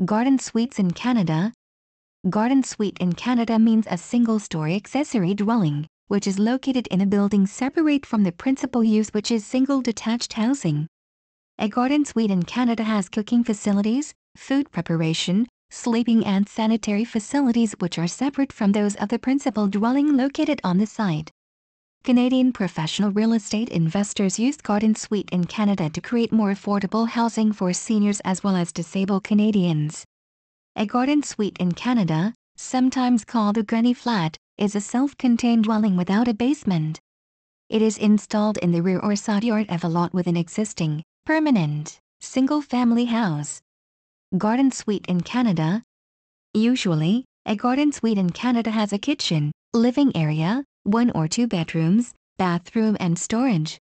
Garden suites in Canada. Garden suite in Canada means a single-story accessory dwelling, which is located in a building separate from the principal use, which is single detached housing. A garden suite in Canada has cooking facilities, food preparation, sleeping and sanitary facilities which are separate from those of the principal dwelling located on the site. Canadian professional real estate investors use garden suite in Canada to create more affordable housing for seniors as well as disabled Canadians. A garden suite in Canada, sometimes called a granny flat, is a self-contained dwelling without a basement. It is installed in the rear or side yard of a lot with an existing, permanent, single-family house. Garden suite in Canada. Usually, a garden suite in Canada has a kitchen, living area, 1 or 2 bedrooms, bathroom and storage.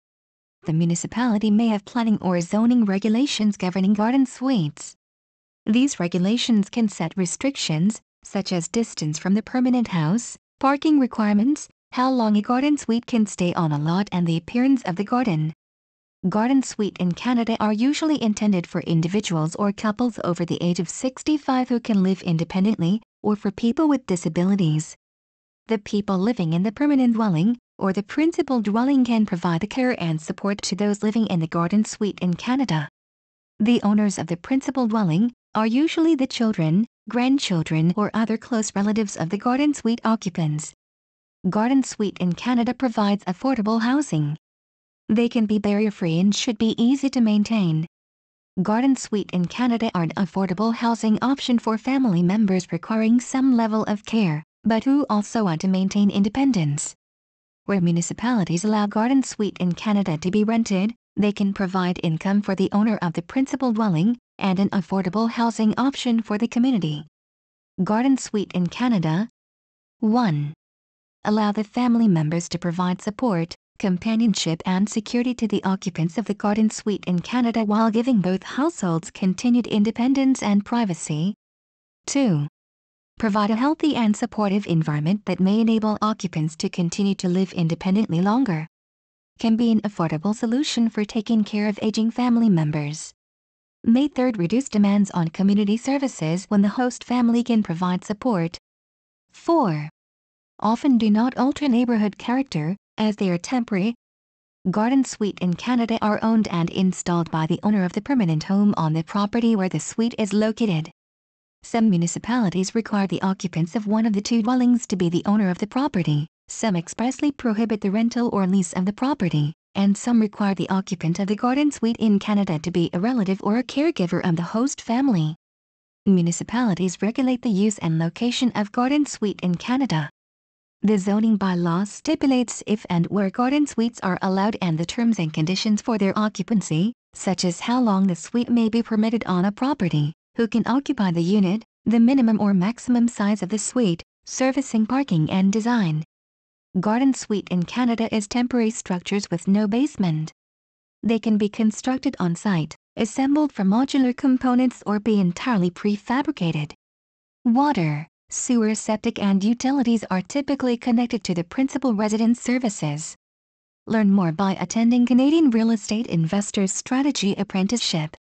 The municipality may have planning or zoning regulations governing garden suites. These regulations can set restrictions, such as distance from the permanent house, parking requirements, how long a garden suite can stay on a lot and the appearance of the garden. Garden suites in Canada are usually intended for individuals or couples over the age of 65 who can live independently, or for people with disabilities. The people living in the permanent dwelling, or the principal dwelling, can provide the care and support to those living in the garden suite in Canada. The owners of the principal dwelling are usually the children, grandchildren or other close relatives of the garden suite occupants. Garden suite in Canada provides affordable housing. They can be barrier-free and should be easy to maintain. Garden suite in Canada are an affordable housing option for family members requiring some level of care, but who also want to maintain independence. Where municipalities allow garden suite in Canada to be rented, they can provide income for the owner of the principal dwelling and an affordable housing option for the community. Garden suite in Canada. 1. Allow the family members to provide support, companionship and security to the occupants of the garden suite in Canada while giving both households continued independence and privacy. 2. Provide a healthy and supportive environment that may enable occupants to continue to live independently longer. Can be an affordable solution for taking care of aging family members. May 3. Reduce demands on community services when the host family can provide support. 4. Often do not alter neighborhood character, as they are temporary. Garden suite in Canada are owned and installed by the owner of the permanent home on the property where the suite is located. Some municipalities require the occupants of one of the 2 dwellings to be the owner of the property, some expressly prohibit the rental or lease of the property, and some require the occupant of the garden suite in Canada to be a relative or a caregiver of the host family. Municipalities regulate the use and location of garden suite in Canada. The zoning bylaw stipulates if and where garden suites are allowed and the terms and conditions for their occupancy, such as how long the suite may be permitted on a property, who can occupy the unit, the minimum or maximum size of the suite, servicing, parking and design. Garden suite in Canada is temporary structures with no basement. They can be constructed on site, assembled from modular components or be entirely prefabricated. Water, sewer, septic and utilities are typically connected to the principal residence services. Learn more by attending Canadian Real Estate Investors Strategy Apprenticeship.